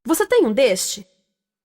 Você tem um deste?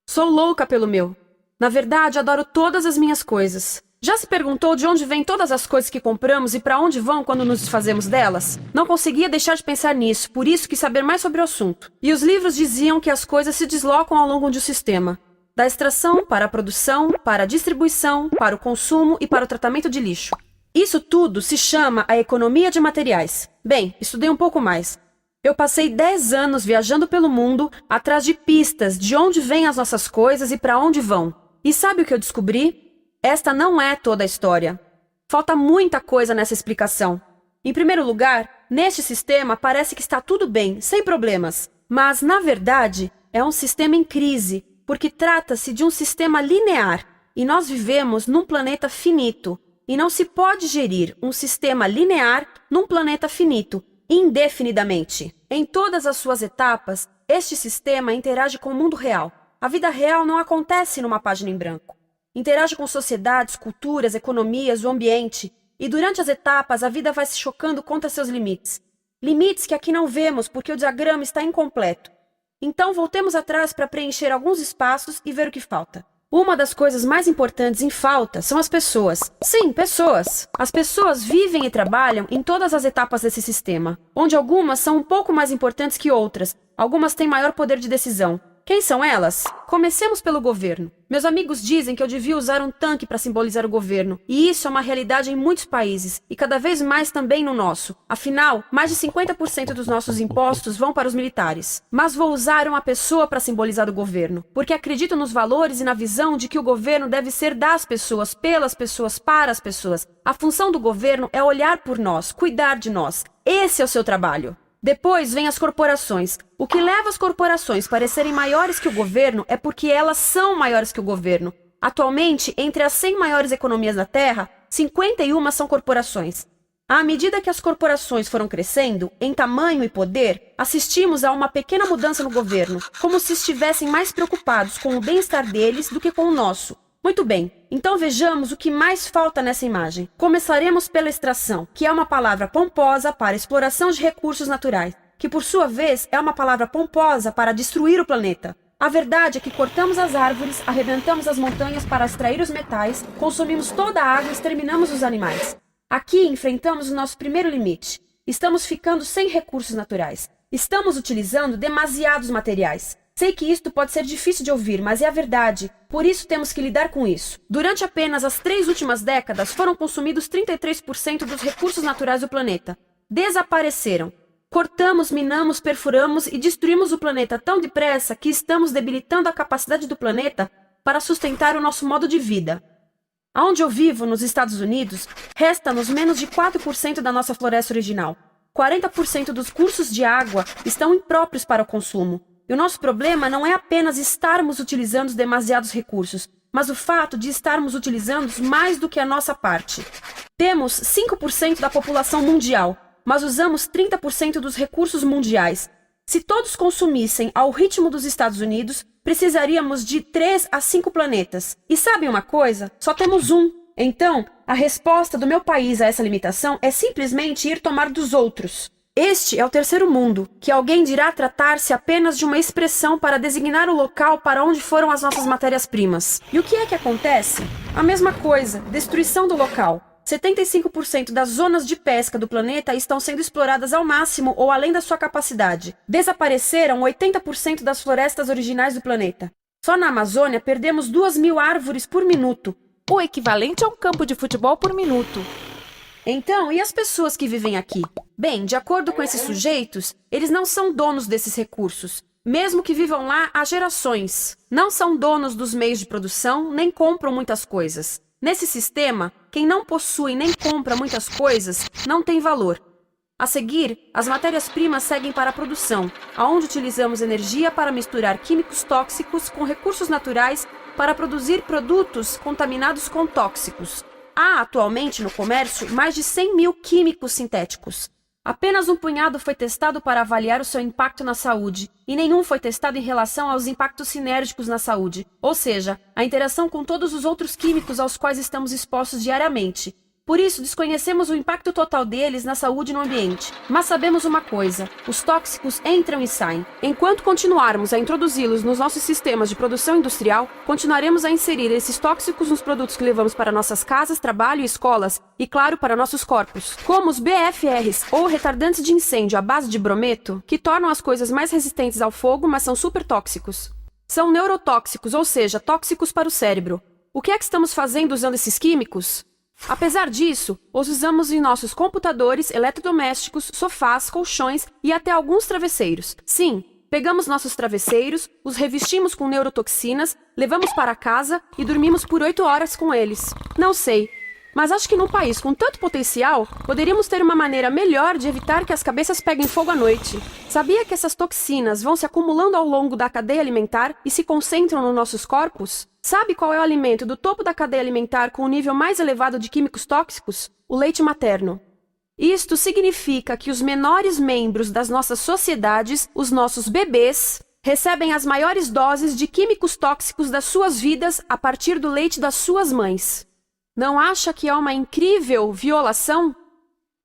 Sou louca pelo meu. Na verdade, adoro todas as minhas coisas. Já se perguntou de onde vêm todas as coisas que compramos e para onde vão quando nos desfazemos delas? Não conseguia deixar de pensar nisso, por isso quis saber mais sobre o assunto. E os livros diziam que as coisas se deslocam ao longo de um sistema. Da extração, para a produção, para a distribuição, para o consumo e para o tratamento de lixo. Isso tudo se chama a economia de materiais. Bem, estudei um pouco mais. Eu passei 10 anos viajando pelo mundo atrás de pistas de onde vêm as nossas coisas e para onde vão. E sabe o que eu descobri? Esta não é toda a história. Falta muita coisa nessa explicação. Em primeiro lugar, neste sistema parece que está tudo bem, sem problemas. Mas, na verdade, é um sistema em crise, porque trata-se de um sistema linear, e nós vivemos num planeta finito, e não se pode gerir um sistema linear num planeta finito, indefinidamente. Em todas as suas etapas, este sistema interage com o mundo real. A vida real não acontece numa página em branco. Interage com sociedades, culturas, economias, o ambiente, e durante as etapas a vida vai se chocando contra seus limites. Limites que aqui não vemos porque o diagrama está incompleto. Então voltemos atrás para preencher alguns espaços e ver o que falta. Uma das coisas mais importantes em falta são as pessoas. Sim, pessoas. As pessoas vivem e trabalham em todas as etapas desse sistema, onde algumas são um pouco mais importantes que outras, algumas têm maior poder de decisão. Quem são elas? Comecemos pelo governo. Meus amigos dizem que eu devia usar um tanque para simbolizar o governo, e isso é uma realidade em muitos países, e cada vez mais também no nosso. Afinal, mais de 50% dos nossos impostos vão para os militares. Mas vou usar uma pessoa para simbolizar o governo, porque acredito nos valores e na visão de que o governo deve ser das pessoas, pelas pessoas, para as pessoas. A função do governo é olhar por nós, cuidar de nós. Esse é o seu trabalho. Depois vem as corporações. O que leva as corporações a parecerem maiores que o governo é porque elas são maiores que o governo. Atualmente, entre as 100 maiores economias da Terra, 51 são corporações. À medida que as corporações foram crescendo, em tamanho e poder, assistimos a uma pequena mudança no governo, como se estivessem mais preocupados com o bem-estar deles do que com o nosso. Muito bem, então vejamos o que mais falta nessa imagem. Começaremos pela extração, que é uma palavra pomposa para exploração de recursos naturais, que por sua vez é uma palavra pomposa para destruir o planeta. A verdade é que cortamos as árvores, arrebentamos as montanhas para extrair os metais, consumimos toda a água e exterminamos os animais. Aqui enfrentamos o nosso primeiro limite. Estamos ficando sem recursos naturais. Estamos utilizando demasiados materiais. Sei que isto pode ser difícil de ouvir, mas é a verdade. Por isso temos que lidar com isso. Durante apenas as 3 últimas décadas, foram consumidos 33% dos recursos naturais do planeta. Desapareceram. Cortamos, minamos, perfuramos e destruímos o planeta tão depressa que estamos debilitando a capacidade do planeta para sustentar o nosso modo de vida. Onde eu vivo, nos Estados Unidos, resta-nos menos de 4% da nossa floresta original. 40% dos cursos de água estão impróprios para o consumo. E o nosso problema não é apenas estarmos utilizando demasiados recursos, mas o fato de estarmos utilizando mais do que a nossa parte. Temos 5% da população mundial, mas usamos 30% dos recursos mundiais. Se todos consumissem ao ritmo dos Estados Unidos, precisaríamos de 3 a 5 planetas. E sabem uma coisa? Só temos um. Então, a resposta do meu país a essa limitação é simplesmente ir tomar dos outros. Este é o terceiro mundo, que alguém dirá tratar-se apenas de uma expressão para designar o local para onde foram as nossas matérias-primas. E o que é que acontece? A mesma coisa, destruição do local. 75% das zonas de pesca do planeta estão sendo exploradas ao máximo ou além da sua capacidade. Desapareceram 80% das florestas originais do planeta. Só na Amazônia perdemos 2.000 árvores por minuto, o equivalente a um campo de futebol por minuto. Então, e as pessoas que vivem aqui? Bem, de acordo com esses sujeitos, eles não são donos desses recursos, mesmo que vivam lá há gerações. Não são donos dos meios de produção, nem compram muitas coisas. Nesse sistema, quem não possui nem compra muitas coisas não tem valor. A seguir, as matérias-primas seguem para a produção, onde utilizamos energia para misturar químicos tóxicos com recursos naturais para produzir produtos contaminados com tóxicos. Há atualmente no comércio mais de 100.000 químicos sintéticos. Apenas um punhado foi testado para avaliar o seu impacto na saúde, e nenhum foi testado em relação aos impactos sinérgicos na saúde, ou seja, a interação com todos os outros químicos aos quais estamos expostos diariamente. Por isso, desconhecemos o impacto total deles na saúde e no ambiente. Mas sabemos uma coisa: os tóxicos entram e saem. Enquanto continuarmos a introduzi-los nos nossos sistemas de produção industrial, continuaremos a inserir esses tóxicos nos produtos que levamos para nossas casas, trabalho e escolas, e claro, para nossos corpos. Como os BFRs, ou retardantes de incêndio à base de brometo, que tornam as coisas mais resistentes ao fogo, mas são super tóxicos. São neurotóxicos, ou seja, tóxicos para o cérebro. O que é que estamos fazendo usando esses químicos? Apesar disso, os usamos em nossos computadores, eletrodomésticos, sofás, colchões e até alguns travesseiros. Sim, pegamos nossos travesseiros, os revestimos com neurotoxinas, levamos para casa e dormimos por 8 horas com eles. Não sei, mas acho que num país com tanto potencial, poderíamos ter uma maneira melhor de evitar que as cabeças peguem fogo à noite. Sabia que essas toxinas vão se acumulando ao longo da cadeia alimentar e se concentram nos nossos corpos? Sabe qual é o alimento do topo da cadeia alimentar com o nível mais elevado de químicos tóxicos? O leite materno. Isto significa que os menores membros das nossas sociedades, os nossos bebês, recebem as maiores doses de químicos tóxicos das suas vidas a partir do leite das suas mães. Não acha que é uma incrível violação?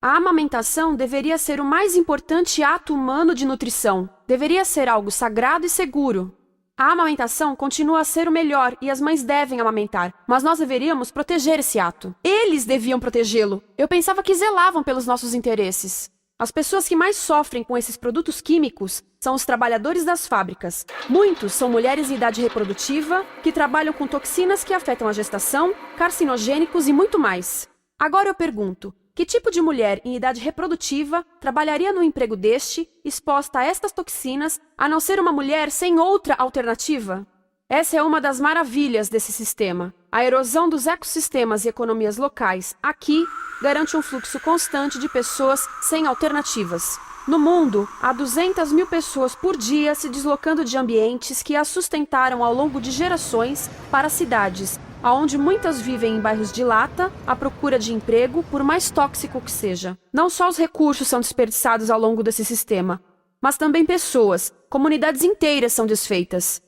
A amamentação deveria ser o mais importante ato humano de nutrição. Deveria ser algo sagrado e seguro. A amamentação continua a ser o melhor e as mães devem amamentar, mas nós deveríamos proteger esse ato. Eles deviam protegê-lo. Eu pensava que zelavam pelos nossos interesses. As pessoas que mais sofrem com esses produtos químicos são os trabalhadores das fábricas. Muitos são mulheres em idade reprodutiva que trabalham com toxinas que afetam a gestação, carcinogênicos e muito mais. Agora eu pergunto: que tipo de mulher em idade reprodutiva trabalharia no emprego deste, exposta a estas toxinas, a não ser uma mulher sem outra alternativa? Essa é uma das maravilhas desse sistema. A erosão dos ecossistemas e economias locais aqui garante um fluxo constante de pessoas sem alternativas. No mundo, há 200 mil pessoas por dia se deslocando de ambientes que as sustentaram ao longo de gerações para cidades, onde muitas vivem em bairros de lata, à procura de emprego, por mais tóxico que seja. Não só os recursos são desperdiçados ao longo desse sistema, mas também pessoas, comunidades inteiras são desfeitas.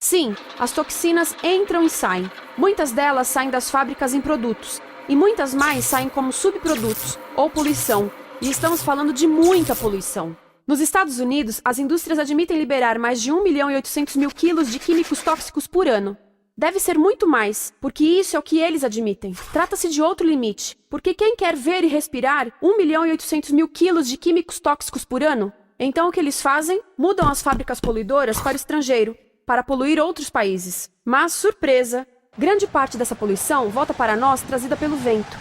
Sim, as toxinas entram e saem. Muitas delas saem das fábricas em produtos, e muitas mais saem como subprodutos, ou poluição. E estamos falando de muita poluição. Nos Estados Unidos, as indústrias admitem liberar mais de 1.800.000 quilos de químicos tóxicos por ano. Deve ser muito mais, porque isso é o que eles admitem. Trata-se de outro limite, porque quem quer ver e respirar 1.800.000 quilos de químicos tóxicos por ano? Então o que eles fazem? Mudam as fábricas poluidoras para o estrangeiro, para poluir outros países. Mas, surpresa, grande parte dessa poluição volta para nós trazida pelo vento.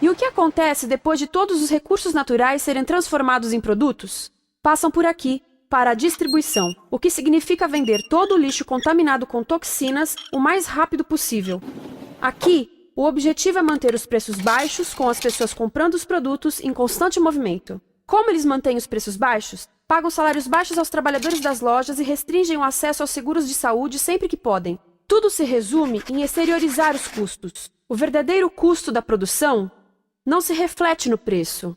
E o que acontece depois de todos os recursos naturais serem transformados em produtos? Passam por aqui, para a distribuição, o que significa vender todo o lixo contaminado com toxinas o mais rápido possível. Aqui, o objetivo é manter os preços baixos, com as pessoas comprando os produtos em constante movimento. Como eles mantêm os preços baixos? Pagam salários baixos aos trabalhadores das lojas e restringem o acesso aos seguros de saúde sempre que podem. Tudo se resume em exteriorizar os custos. O verdadeiro custo da produção não se reflete no preço.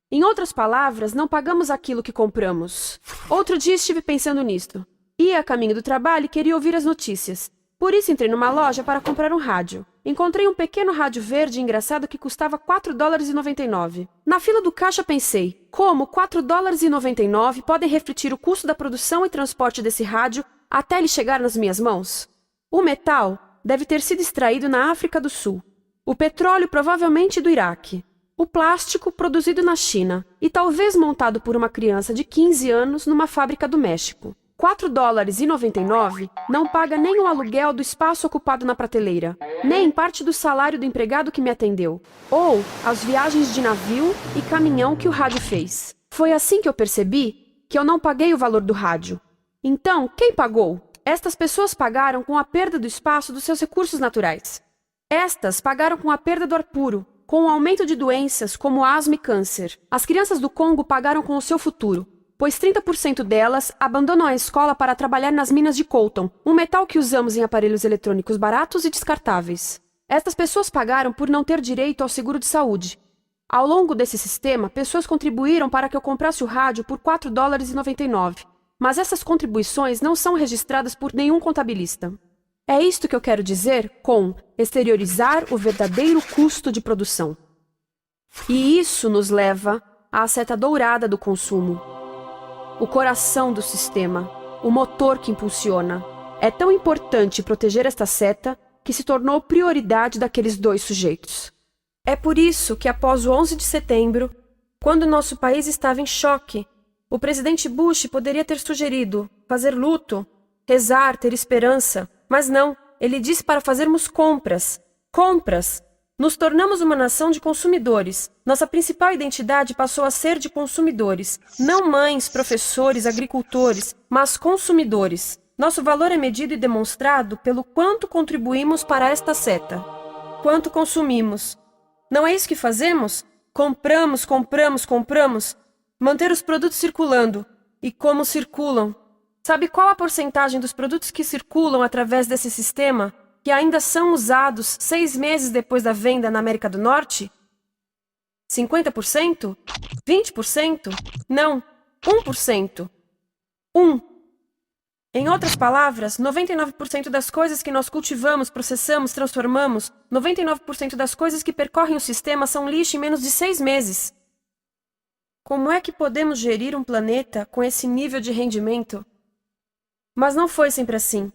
Em outras palavras, não pagamos aquilo que compramos. Outro dia estive pensando nisto. Ia a caminho do trabalho e queria ouvir as notícias. Por isso entrei numa loja para comprar um rádio. Encontrei um pequeno rádio verde engraçado que custava $4,99. Na fila do caixa pensei, como $4,99 podem refletir o custo da produção e transporte desse rádio até ele chegar nas minhas mãos? O metal deve ter sido extraído na África do Sul. O petróleo provavelmente do Iraque. O plástico produzido na China e talvez montado por uma criança de 15 anos numa fábrica do México. $4,99 não paga nem o aluguel do espaço ocupado na prateleira, nem parte do salário do empregado que me atendeu, ou as viagens de navio e caminhão que o rádio fez. Foi assim que eu percebi que eu não paguei o valor do rádio. Então, quem pagou? Estas pessoas pagaram com a perda do espaço dos seus recursos naturais. Estas pagaram com a perda do ar puro, com o aumento de doenças como asma e câncer. As crianças do Congo pagaram com o seu futuro, pois 30% delas abandonam a escola para trabalhar nas minas de coltan, um metal que usamos em aparelhos eletrônicos baratos e descartáveis. Estas pessoas pagaram por não ter direito ao seguro de saúde. Ao longo desse sistema, pessoas contribuíram para que eu comprasse o rádio por $4,99. Mas essas contribuições não são registradas por nenhum contabilista. É isto que eu quero dizer com exteriorizar o verdadeiro custo de produção. E isso nos leva à seta dourada do consumo. O coração do sistema, o motor que impulsiona. É tão importante proteger esta seta que se tornou prioridade daqueles dois sujeitos. É por isso que, após o 11 de setembro, quando nosso país estava em choque, o presidente Bush poderia ter sugerido fazer luto, rezar, ter esperança, mas não, ele disse para fazermos compras. Compras! Nos tornamos uma nação de consumidores. Nossa principal identidade passou a ser de consumidores. Não mães, professores, agricultores, mas consumidores. Nosso valor é medido e demonstrado pelo quanto contribuímos para esta seta. Quanto consumimos. Não é isso que fazemos? Compramos, compramos, compramos. Manter os produtos circulando. E como circulam? Sabe qual a porcentagem dos produtos que circulam através desse sistema que ainda são usados 6 meses depois da venda na América do Norte? 50%? 20%? Não, 1%. 1. Em outras palavras, 99% das coisas que nós cultivamos, processamos, transformamos, 99% das coisas que percorrem o sistema são lixo em menos de 6 meses. Como é que podemos gerir um planeta com esse nível de rendimento? Mas não foi sempre assim.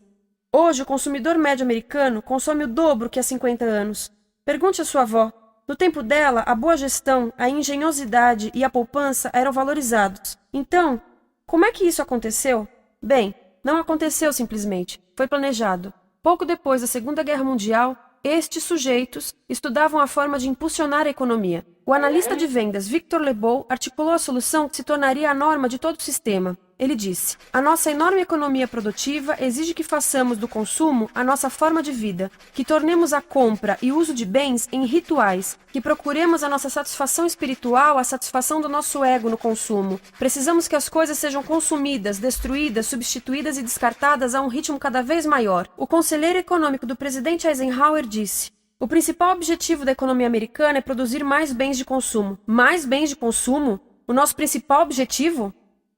Hoje, o consumidor médio americano consome o dobro que há 50 anos. Pergunte à sua avó. No tempo dela, a boa gestão, a engenhosidade e a poupança eram valorizados. Então, como é que isso aconteceu? Bem, não aconteceu simplesmente. Foi planejado. Pouco depois da Segunda Guerra Mundial, estes sujeitos estudavam a forma de impulsionar a economia. O analista de vendas Victor Lebow articulou a solução que se tornaria a norma de todo o sistema. Ele disse: a nossa enorme economia produtiva exige que façamos do consumo a nossa forma de vida, que tornemos a compra e uso de bens em rituais, que procuremos a nossa satisfação espiritual, a satisfação do nosso ego no consumo. Precisamos que as coisas sejam consumidas, destruídas, substituídas e descartadas a um ritmo cada vez maior. O conselheiro econômico do presidente Eisenhower disse: o principal objetivo da economia americana é produzir mais bens de consumo. Mais bens de consumo? O nosso principal objetivo?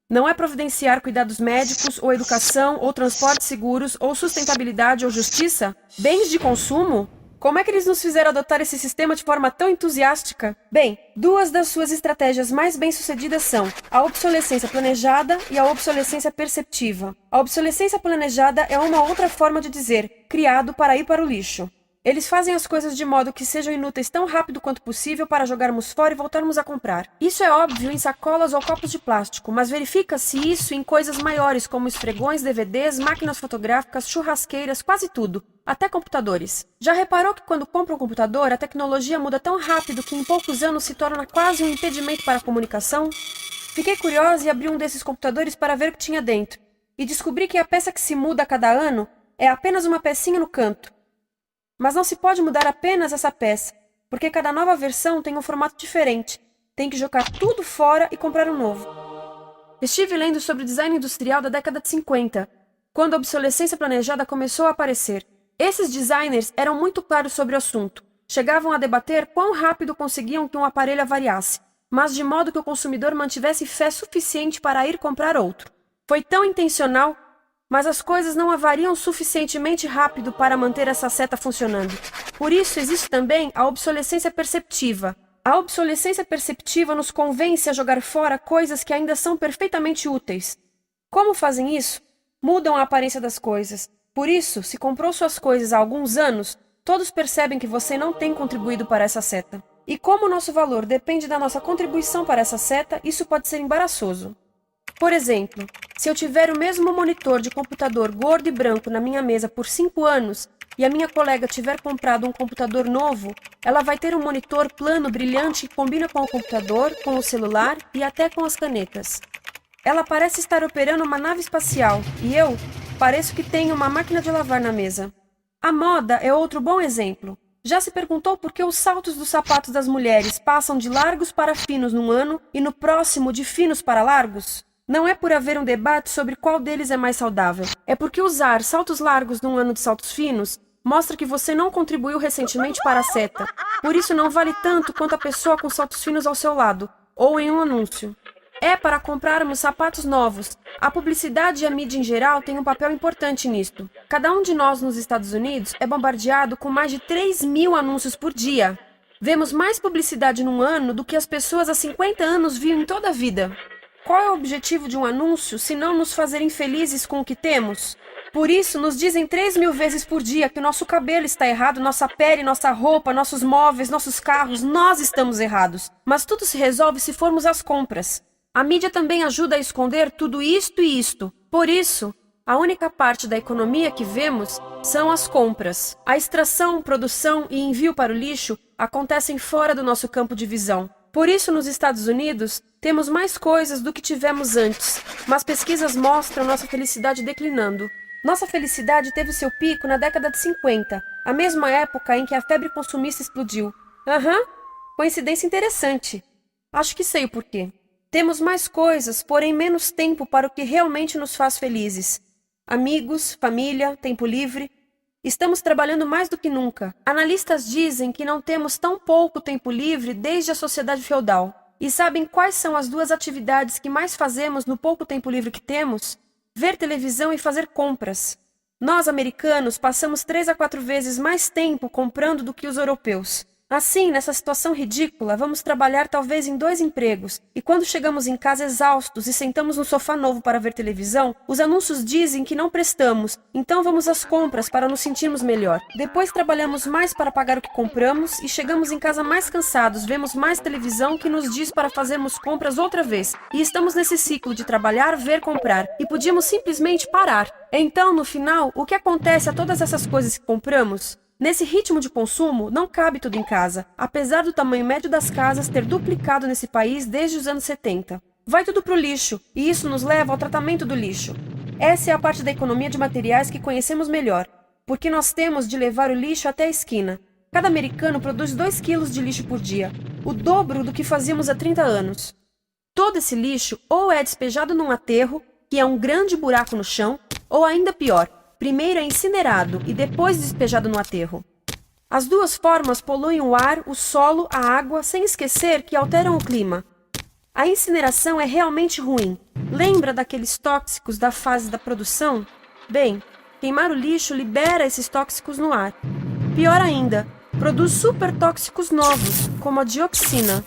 Não é providenciar cuidados médicos, ou educação, ou transportes seguros, ou sustentabilidade, ou justiça? Bens de consumo? Como é que eles nos fizeram adotar esse sistema de forma tão entusiástica? Bem, 2 das suas estratégias mais bem-sucedidas são a obsolescência planejada e a obsolescência perceptiva. A obsolescência planejada é uma outra forma de dizer criado para ir para o lixo. Eles fazem as coisas de modo que sejam inúteis tão rápido quanto possível para jogarmos fora e voltarmos a comprar. Isso é óbvio em sacolas ou copos de plástico, mas verifica-se isso em coisas maiores como esfregões, DVDs, máquinas fotográficas, churrasqueiras, quase tudo, até computadores. Já reparou que quando compra um computador, a tecnologia muda tão rápido que em poucos anos se torna quase um impedimento para a comunicação? Fiquei curiosa e abri um desses computadores para ver o que tinha dentro, e descobri que a peça que se muda a cada ano é apenas uma pecinha no canto. Mas não se pode mudar apenas essa peça, porque cada nova versão tem um formato diferente. Tem que jogar tudo fora e comprar um novo. Estive lendo sobre o design industrial da década de 50, quando a obsolescência planejada começou a aparecer. Esses designers eram muito claros sobre o assunto. Chegavam a debater quão rápido conseguiam que um aparelho avariasse, mas de modo que o consumidor mantivesse fé suficiente para ir comprar outro. Foi tão intencional, mas as coisas não avariam suficientemente rápido para manter essa seta funcionando. Por isso existe também a obsolescência perceptiva. A obsolescência perceptiva nos convence a jogar fora coisas que ainda são perfeitamente úteis. Como fazem isso? Mudam a aparência das coisas. Por isso, se comprou suas coisas há alguns anos, todos percebem que você não tem contribuído para essa seta. E como o nosso valor depende da nossa contribuição para essa seta, isso pode ser embaraçoso. Por exemplo, se eu tiver o mesmo monitor de computador gordo e branco na minha mesa por 5 anos e a minha colega tiver comprado um computador novo, ela vai ter um monitor plano brilhante que combina com o computador, com o celular e até com as canetas. Ela parece estar operando uma nave espacial e eu pareço que tenho uma máquina de lavar na mesa. A moda é outro bom exemplo. Já se perguntou por que os saltos dos sapatos das mulheres passam de largos para finos num ano e no próximo de finos para largos? Não é por haver um debate sobre qual deles é mais saudável. É porque usar saltos largos num ano de saltos finos mostra que você não contribuiu recentemente para a seta. Por isso não vale tanto quanto a pessoa com saltos finos ao seu lado, ou em um anúncio. É para comprarmos sapatos novos. A publicidade e a mídia em geral têm um papel importante nisto. Cada um de nós nos Estados Unidos é bombardeado com mais de 3.000 anúncios por dia. Vemos mais publicidade num ano do que as pessoas há 50 anos viam em toda a vida. Qual é o objetivo de um anúncio se não nos fazer infelizes com o que temos? Por isso, nos dizem 3.000 vezes por dia que o nosso cabelo está errado, nossa pele, nossa roupa, nossos móveis, nossos carros, nós estamos errados. Mas tudo se resolve se formos às compras. A mídia também ajuda a esconder tudo isto e isto. Por isso, a única parte da economia que vemos são as compras. A extração, produção e envio para o lixo acontecem fora do nosso campo de visão. Por isso, nos Estados Unidos, temos mais coisas do que tivemos antes, mas pesquisas mostram nossa felicidade declinando. Nossa felicidade teve seu pico na década de 50, a mesma época em que a febre consumista explodiu. Coincidência interessante. Acho que sei o porquê. Temos mais coisas, porém menos tempo para o que realmente nos faz felizes. Amigos, família, tempo livre. Estamos trabalhando mais do que nunca. Analistas dizem que não temos tão pouco tempo livre desde a sociedade feudal. E sabem quais são as duas atividades que mais fazemos no pouco tempo livre que temos? Ver televisão e fazer compras. Nós, americanos, passamos 3 a 4 vezes mais tempo comprando do que os europeus. Assim, nessa situação ridícula, vamos trabalhar talvez em 2 empregos, e quando chegamos em casa exaustos e sentamos no sofá novo para ver televisão, os anúncios dizem que não prestamos, então vamos às compras para nos sentirmos melhor. Depois trabalhamos mais para pagar o que compramos e chegamos em casa mais cansados, vemos mais televisão que nos diz para fazermos compras outra vez, e estamos nesse ciclo de trabalhar, ver, comprar, e podíamos simplesmente parar. Então, no final, o que acontece a todas essas coisas que compramos? Nesse ritmo de consumo, não cabe tudo em casa, apesar do tamanho médio das casas ter duplicado nesse país desde os anos 70. Vai tudo para o lixo, e isso nos leva ao tratamento do lixo. Essa é a parte da economia de materiais que conhecemos melhor, porque nós temos de levar o lixo até a esquina. Cada americano produz 2 quilos de lixo por dia, o dobro do que fazíamos há 30 anos. Todo esse lixo ou é despejado num aterro, que é um grande buraco no chão, ou ainda pior, primeiro é incinerado e depois despejado no aterro. As duas formas poluem o ar, o solo, a água, sem esquecer que alteram o clima. A incineração é realmente ruim. Lembra daqueles tóxicos da fase da produção? Bem, queimar o lixo libera esses tóxicos no ar. Pior ainda, produz supertóxicos novos, como a dioxina.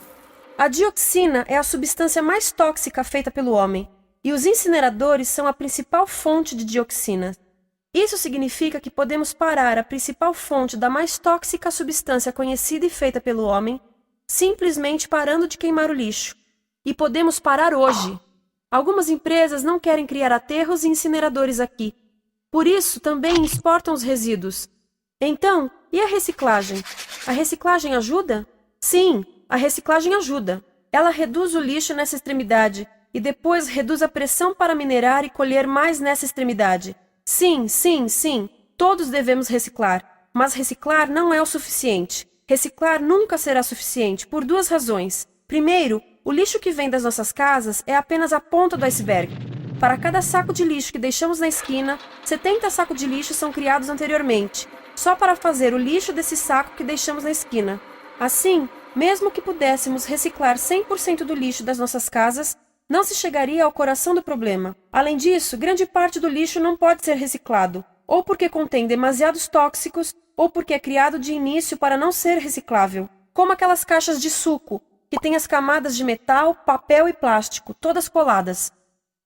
A dioxina é a substância mais tóxica feita pelo homem, e os incineradores são a principal fonte de dioxina. Isso significa que podemos parar a principal fonte da mais tóxica substância conhecida e feita pelo homem, simplesmente parando de queimar o lixo. E podemos parar hoje. Algumas empresas não querem criar aterros e incineradores aqui. Por isso, também exportam os resíduos. Então, e a reciclagem? A reciclagem ajuda? Sim, a reciclagem ajuda. Ela reduz o lixo nessa extremidade e depois reduz a pressão para minerar e colher mais nessa extremidade. Sim, todos devemos reciclar, mas reciclar não é o suficiente. Reciclar nunca será suficiente, por 2 razões. Primeiro, o lixo que vem das nossas casas é apenas a ponta do iceberg. Para cada saco de lixo que deixamos na esquina, 70 sacos de lixo são criados anteriormente, só para fazer o lixo desse saco que deixamos na esquina. Assim, mesmo que pudéssemos reciclar 100% do lixo das nossas casas, não se chegaria ao coração do problema. Além disso, grande parte do lixo não pode ser reciclado, ou porque contém demasiados tóxicos, ou porque é criado de início para não ser reciclável, como aquelas caixas de suco, que têm as camadas de metal, papel e plástico, todas coladas.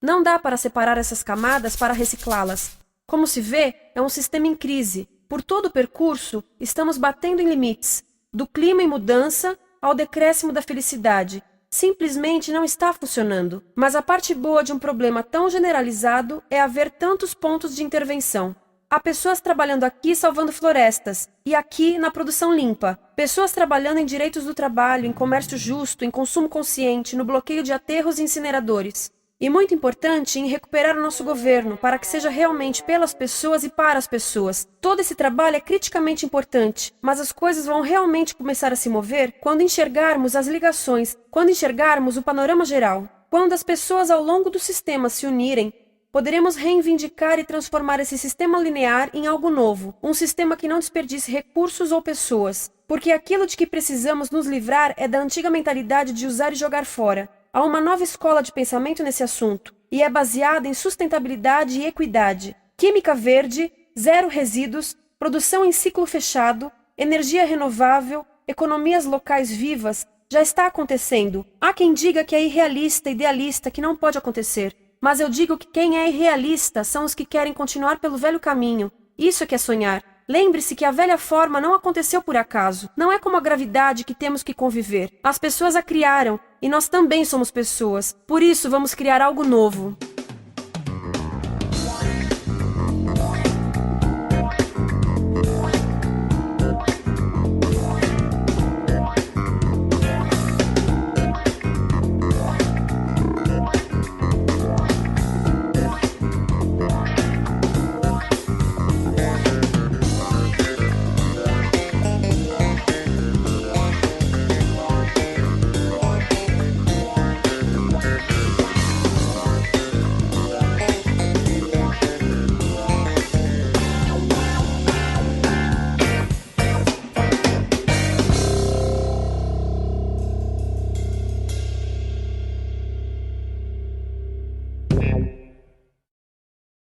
Não dá para separar essas camadas para reciclá-las. Como se vê, é um sistema em crise. Por todo o percurso, estamos batendo em limites, do clima em mudança ao decréscimo da felicidade. Simplesmente não está funcionando. Mas a parte boa de um problema tão generalizado é haver tantos pontos de intervenção. Há pessoas trabalhando aqui salvando florestas, e aqui na produção limpa. Pessoas trabalhando em direitos do trabalho, em comércio justo, em consumo consciente, no bloqueio de aterros e incineradores. E muito importante, em recuperar o nosso governo, para que seja realmente pelas pessoas e para as pessoas. Todo esse trabalho é criticamente importante, mas as coisas vão realmente começar a se mover quando enxergarmos as ligações, quando enxergarmos o panorama geral. Quando as pessoas ao longo do sistema se unirem, poderemos reivindicar e transformar esse sistema linear em algo novo, um sistema que não desperdice recursos ou pessoas, porque aquilo de que precisamos nos livrar é da antiga mentalidade de usar e jogar fora. Há uma nova escola de pensamento nesse assunto, e é baseada em sustentabilidade e equidade, química verde, 0 resíduos, produção em ciclo fechado, energia renovável, economias locais vivas, já está acontecendo. Há quem diga que é irrealista, idealista, que não pode acontecer. Mas eu digo que quem é irrealista são os que querem continuar pelo velho caminho. Isso é que é sonhar. Lembre-se que a velha forma não aconteceu por acaso. Não é como a gravidade que temos que conviver. As pessoas a criaram, e nós também somos pessoas. Por isso, vamos criar algo novo.